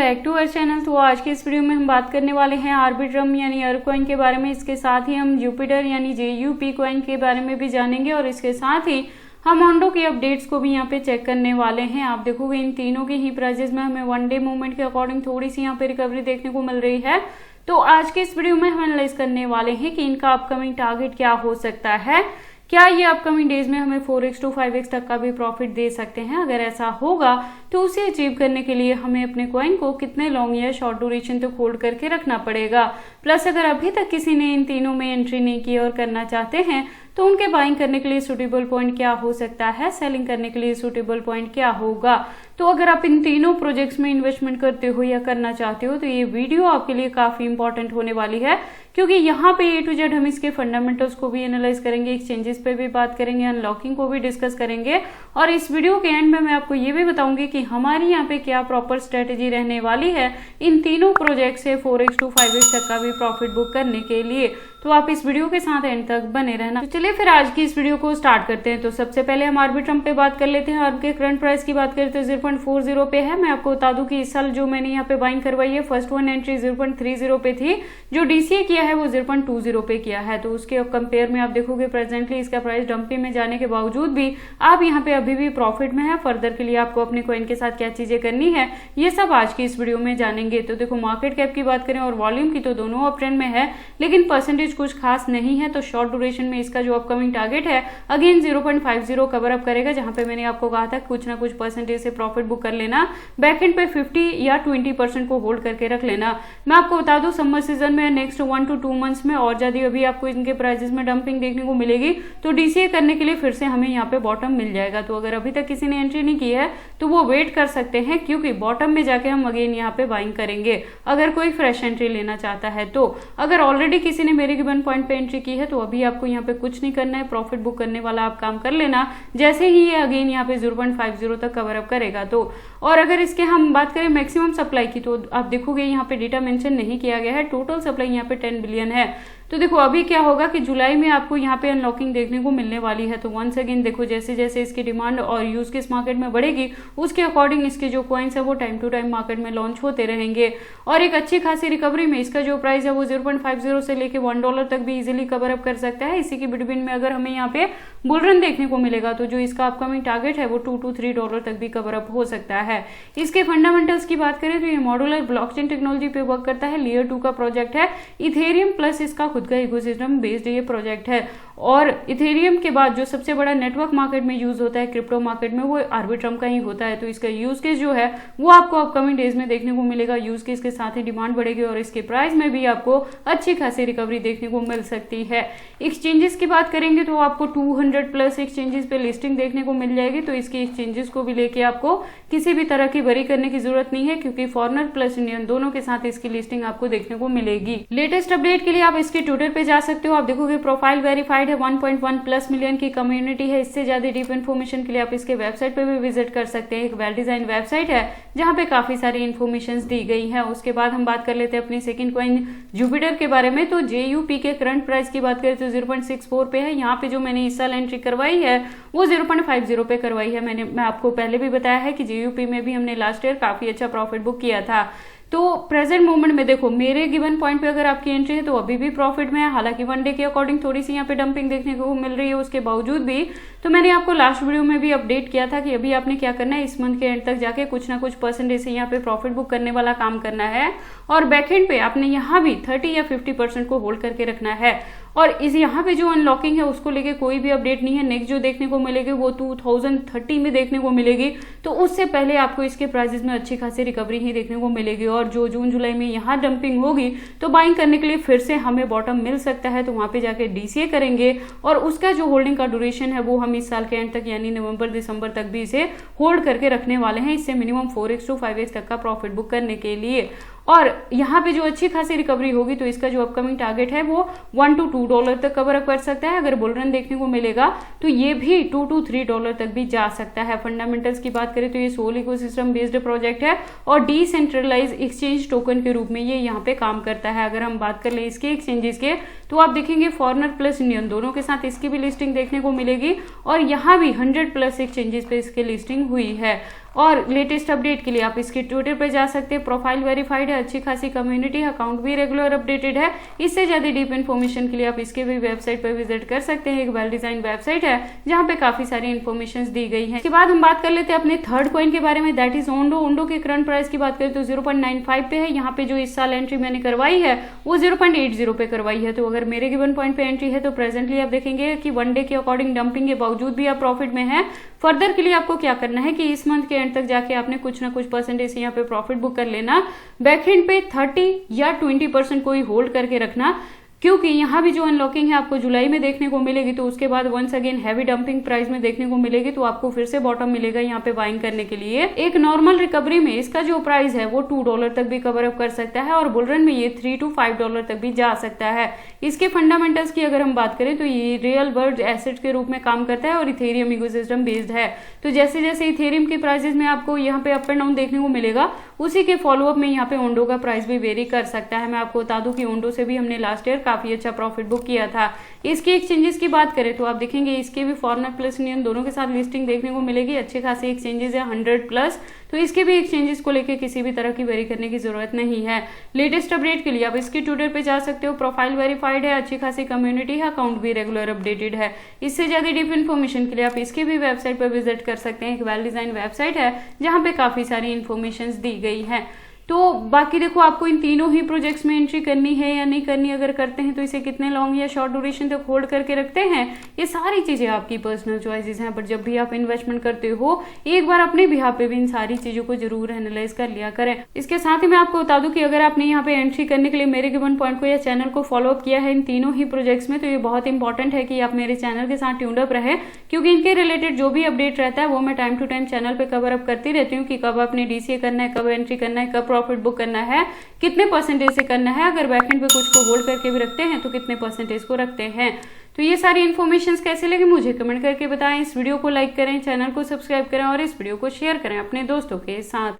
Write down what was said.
Back to our channel. तो आज के इस वीडियो में हम बात करने वाले हैं आर्बिट्रम यानी अर्क कॉइन के बारे में। इसके साथ ही हम जुपिटर यानी JUP कॉइन के बारे में भी जानेंगे और इसके साथ ही हम मोंडो की अपडेट्स को भी यहाँ पे चेक करने वाले हैं। आप देखोगे इन तीनों के ही प्राइजेस में हमें वन डे मूवमेंट के अकॉर्डिंग थोड़ी सी यहाँ पे रिकवरी देखने को मिल रही है। तो आज के इस वीडियो में हम एनालाइज करने वाले हैं कि इनका अपकमिंग टारगेट क्या हो सकता है, क्या ये अपकमिंग डेज में हमें 4x to 5x तक का भी प्रॉफिट दे सकते हैं। अगर ऐसा होगा तो उसे अचीव करने के लिए हमें अपने कॉइन को कितने लॉन्ग या शॉर्ट ड्यूरेशन तक होल्ड करके रखना पड़ेगा। प्लस अगर अभी तक किसी ने इन तीनों में एंट्री नहीं की और करना चाहते हैं तो उनके बाइंग करने के लिए सुटेबल पॉइंट क्या हो सकता है, सेलिंग करने के लिए सुटेबल पॉइंट क्या होगा। तो अगर आप इन तीनों प्रोजेक्ट्स में इन्वेस्टमेंट करते हो या करना चाहते हो तो ये वीडियो आपके लिए काफी इंपॉर्टेंट होने वाली है, क्योंकि यहाँ पे A to Z हम इसके फंडामेंटल्स को भी एनालाइज करेंगे, एक्सचेंजेस पे भी बात करेंगे, अनलॉकिंग को भी डिस्कस करेंगे और इस वीडियो के एंड में मैं आपको ये भी बताऊंगी कि हमारी यहाँ पे क्या प्रॉपर स्ट्रेटेजी रहने वाली है इन तीनों प्रोजेक्ट से 4x to 5x तक का भी प्रॉफिट बुक करने के लिए। तो आप इस वीडियो के साथ एंड तक बने रहना। तो चलिए फिर आज की इस वीडियो को स्टार्ट करते हैं। तो सबसे पहले हम आर्बिट्रम पे बात कर लेते हैं। आर्ब के करंट प्राइस की बात करें तो 0.40 पे है। मैं आपको बता दूं कि इस साल जो मैंने यहाँ पे बाइंग करवाई है, फर्स्ट वन एंट्री 0.30 पे थी, जो DCA किया है वो 0.20 पे किया है। तो उसके कंपेयर में आप देखोगे प्रेजेंटली इसका प्राइस डंपिंग में जाने के बावजूद भी आप यहाँ पे अभी भी प्रॉफिट में है। फर्दर के लिए आपको अपने कॉइन के साथ क्या चीजें करनी है ये सब आज की इस वीडियो में जानेंगे। तो देखो मार्केट कैप की बात करें और वॉल्यूम की तो दोनों अप ट्रेंड में है, लेकिन परसेंटेज कुछ खास नहीं है। तो शॉर्ट ड्यूरेशन में इसका जो अपकमिंग टारगेट है अगेन 0.50 कवर अप करेगा, जहां पे मैंने आपको कहा था कुछ ना कुछ परसेंटेज से प्रॉफिट बुक कर लेना, बैकएंड पे 50 या 20% को होल्ड करके रख लेना। मैं आपको बता दूं समर सीजन में नेक्स्ट 1 to 2 मंथ्स में और ज्यादा अभी आपको इनके प्राइजेस में डंपिंग देखने को मिलेगी, तो DCA करने के लिए फिर से हमें यहाँ पे बॉटम मिल जाएगा। तो अगर अभी तक किसी ने एंट्री नहीं की है तो वो वेट कर सकते हैं, क्योंकि बॉटम में जाके हम अगेन यहाँ पे बाइंग करेंगे अगर कोई फ्रेश एंट्री लेना चाहता है। तो अगर ऑलरेडी किसी ने मेरे गिवन पॉइंट पे एंट्री की है तो अभी आपको यहाँ पे कुछ नहीं करना है, प्रॉफिट बुक करने वाला आप काम कर लेना जैसे ही ये अगेन यहाँ पे 0.50 तक कवर अप करेगा। तो और अगर इसके हम बात करें मैक्सिमम सप्लाई की तो आप देखोगे यहाँ पे डेटा मेंशन नहीं किया गया है, टोटल सप्लाई यहाँ पे 10 बिलियन है। तो देखो अभी क्या होगा कि जुलाई में आपको यहाँ पे अनलॉकिंग देखने को मिलने वाली है। तो वंस अगेन देखो जैसे जैसे इसकी डिमांड और यूज केस मार्केट में बढ़ेगी उसके अकॉर्डिंग इसके जो कॉइन्स है वो टाइम टू टाइम मार्केट में लॉन्च होते रहेंगे और एक अच्छी खासी रिकवरी में इसका जो प्राइस है वो 0.50 से लेके $1 तक भी इजिली कवर अप कर सकता है। इसी की बिटवीन में अगर हमें यहाँ पे बुल रन देखने को मिलेगा तो जो इसका अपकमिंग टारगेट है वो $2 to $3 तक भी कवर अप हो सकता है। इसके फंडामेंटल्स की बात करें तो ये मॉड्यूलर ब्लॉकचेन टेक्नोलॉजी पे वर्क करता है, लेयर 2 का प्रोजेक्ट है, इथेरियम प्लस इसका खुद का इकोसिस्टम बेस्ड ये प्रोजेक्ट है। और इथेरियम के बाद जो सबसे बड़ा नेटवर्क मार्केट में यूज होता है क्रिप्टो मार्केट में वो आर्बिट्रम का ही होता है। तो इसका यूज केस जो है वो आपको अपकमिंग डेज में देखने को मिलेगा। यूज केस के साथ ही डिमांड बढ़ेगी और इसके प्राइस में भी आपको अच्छी खासी रिकवरी देखने को मिल सकती है। एक्सचेंजेस की बात करेंगे तो आपको 200 प्लस एक्सचेंजेस पे लिस्टिंग देखने को मिल जाएगी। तो इसके एक्सचेंजेस को भी लेके आपको किसी भी तरह की वरी करने की जरूरत नहीं है, क्योंकि फॉरेनर प्लस इंडियन दोनों के साथ इसकी लिस्टिंग आपको देखने को मिलेगी। लेटेस्ट अपडेट के लिए आप इसके ट्विटर पे जा सकते हो। आप देखोगे प्रोफाइल वेरीफाइड है, 1.1 प्लस मिलियन की कम्युनिटी है। इससे ज्यादा डीप इन्फॉर्मेशन के लिए आप इसके वेबसाइट पे भी विजिट कर सकते हैं। एक वेल डिजाइन वेबसाइट है जहां पे काफी सारी इन्फॉर्मेशन दी गई है। उसके बाद हम बात कर लेते हैं अपनी सेकंड कॉइन जुपिटर के बारे में। तो JUP के करंट प्राइस की बात करें तो 0.64 पे है। यहाँ पे जो मैंने इस साल एंट्री करवाई है वो 0.50 पे करवाई है। मैं आपको पहले भी बताया है कि JUP में भी हमने लास्ट ईयर काफी अच्छा प्रॉफिट बुक किया था। तो प्रेजेंट मोमेंट में देखो मेरे गिवन पॉइंट पे अगर आपकी एंट्री है तो अभी भी प्रॉफिट में है। हालांकि वन डे के अकॉर्डिंग थोड़ी सी यहाँ पे डंपिंग देखने को मिल रही है, उसके बावजूद भी तो मैंने आपको लास्ट वीडियो में भी अपडेट किया था कि अभी आपने क्या करना है, इस मंथ के एंड तक जाके कुछ ना कुछ परसेंटेज से यहाँ पे प्रॉफिट बुक करने वाला काम करना है और बैकएंड पे आपने यहाँ भी 30 या 50% को होल्ड करके रखना है। और इस यहाँ पे जो अनलॉकिंग है उसको लेके कोई भी अपडेट नहीं है। नेक्स्ट जो देखने को मिलेगी वो 2030 में देखने को मिलेगी, तो उससे पहले आपको इसके प्राइसेस में अच्छी खासी रिकवरी ही देखने को मिलेगी। और जो जून जुलाई में यहाँ डंपिंग होगी तो बाइंग करने के लिए फिर से हमें बॉटम मिल सकता है, तो वहां पे जाके DCA करेंगे और उसका जो होल्डिंग का ड्यूरेशन है वो हम इस साल के एंड तक यानी नवंबर दिसंबर तक भी इसे होल्ड करके रखने वाले हैं, इससे मिनिमम 4x to 5x तक का प्रॉफिट बुक करने के लिए। और यहाँ पे जो अच्छी खासी रिकवरी होगी तो इसका जो अपकमिंग टारगेट है वो $1 to $2 तक कवर अप कर सकता है। अगर बुल रन देखने को मिलेगा तो ये भी $2 to $3 तक भी जा सकता है। फंडामेंटल्स की बात करें तो ये सोल इकोसिस्टम बेस्ड प्रोजेक्ट है और डिसेंट्रलाइज एक्सचेंज टोकन के रूप में ये यहाँ पे काम करता है। अगर हम बात कर ले इसके एक्सचेंजेस के तो आप देखेंगे फॉरेनर प्लस इंडियन दोनों के साथ इसकी भी लिस्टिंग देखने को मिलेगी और यहाँ भी 100 प्लस एक्सचेंजेस पे इसकी लिस्टिंग हुई है। और लेटेस्ट अपडेट के लिए आप इसके ट्विटर पे जा सकते हैं। प्रोफाइल वेरीफाइड है, अच्छी खासी कम्युनिटी है, अकाउंट भी रेगुलर अपडेटेड है। इससे ज्यादा डीप इन्फॉर्मेशन के लिए आप इसके भी वेबसाइट पर विजिट कर सकते हैं। एक वेल डिजाइन वेबसाइट है जहाँ पे काफी सारी इन्फॉर्मेशन दी गई है। इसके बाद हम बात कर लेते हैं अपने थर्ड कॉइन के बारे में, दैट इज ओंडो। ओंडो के करंट प्राइस की बात करें तो 0.95 पे है। यहाँ पे जो इस साल एंट्री मैंने करवाई है वो 0.80 पे करवाई है। तो अगर मेरे गिवन पॉइंट पे एंट्री है तो प्रेजेंटली आप देखेंगे कि वन डे के अकॉर्डिंग डंपिंग के बावजूद भी आप प्रॉफिट में है। फर्दर के लिए आपको क्या करना है कि इस मंथ के एंड तक जाके आपने कुछ ना कुछ परसेंटेज यहाँ पे प्रॉफिट बुक कर लेना। बैकएंड पे 30 या 20% कोई होल्ड करके रखना, क्योंकि यहाँ भी जो अनलॉकिंग है आपको जुलाई में देखने को मिलेगी। तो उसके बाद once again heavy dumping price में देखने को मिलेगी, तो आपको फिर से बॉटम मिलेगा यहाँ पे बाइंग करने के लिए। एक नॉर्मल रिकवरी में इसका जो प्राइस है वो $2 तक भी कवर अप कर सकता है और बुल रन में ये $3 to $5 तक भी जा सकता है। इसके फंडामेंटल्स की अगर हम बात करें तो ये रियल वर्ल्ड एसेट के रूप में काम करता है और इथेरियम इकोसिस्टम बेस्ड है। तो जैसे जैसे इथेरियम के प्राइसेस में आपको यहाँ पे अप एंड डाउन देखने को मिलेगा, उसी के फॉलोअप में यहाँ पे ओंडो का प्राइस भी वेरी कर सकता है। मैं आपको बता दूं कि ओंडो से भी हमने लास्ट ईयर काफी अच्छा प्रॉफिट बुक किया था। इसके एक्सचेंजेस की बात करें तो आप देखेंगे इसके भी फॉरेनर प्लस इंडियन दोनों के साथ लिस्टिंग देखने को मिलेगी। अच्छे खासे एक्सचेंजेस है 100+, तो इसके भी एक्सचेंजेस को लेकर किसी भी तरह की वेरी करने की जरूरत नहीं है। लेटेस्ट अपडेट के लिए आप इसके ट्विटर पे जा सकते हो। प्रोफाइल वेरीफाइड है, अच्छी खासी कम्युनिटी है, अकाउंट भी रेगुलर अपडेटेड है। इससे ज्यादा डीप इन्फॉर्मेशन के लिए आप इसके भी वेबसाइट पर विजिट कर सकते हैं। एक वेल डिजाइन वेबसाइट है जहाँ पे काफी सारी इन्फॉर्मेशन दी गई है। तो बाकी देखो आपको इन तीनों ही प्रोजेक्ट्स में एंट्री करनी है या नहीं करनी, अगर करते हैं तो इसे कितने लॉन्ग या शॉर्ट ड्यूरेशन तक होल्ड करके रखते हैं, ये सारी चीजें आपकी पर्सनल चॉइसेस हैं। बट जब भी आप इन्वेस्टमेंट करते हो एक बार अपने बिहाफ पे भी इन सारी चीजों को जरूर एनालाइज कर लिया करें। इसके साथ ही मैं आपको बता दूं कि अगर आपने यहाँ पे एंट्री करने के लिए मेरे गिवन पॉइंट को या चैनल को फॉलोअप किया है इन तीनों ही प्रोजेक्ट्स में, तो ये बहुत इंपॉर्टेंट है कि आप मेरे चैनल के साथ ट्यून्ड अप रहे, क्योंकि इनके रिलेटेड जो भी अपडेट रहता है वो मैं टाइम टू टाइम चैनल पे कवर अप करती रहती हूँ कि कब आपने डीसीए करना है, कब एंट्री करना है, कब प्रॉफिट बुक करना है, कितने परसेंटेज से करना है, अगर बैकएंड पे कुछ को होल्ड करके भी रखते हैं तो कितने परसेंटेज को रखते हैं। तो ये सारी इन्फॉर्मेशन कैसे लगी मुझे कमेंट करके बताएं। इस वीडियो को लाइक करें, चैनल को सब्सक्राइब करें और इस वीडियो को शेयर करें अपने दोस्तों के साथ।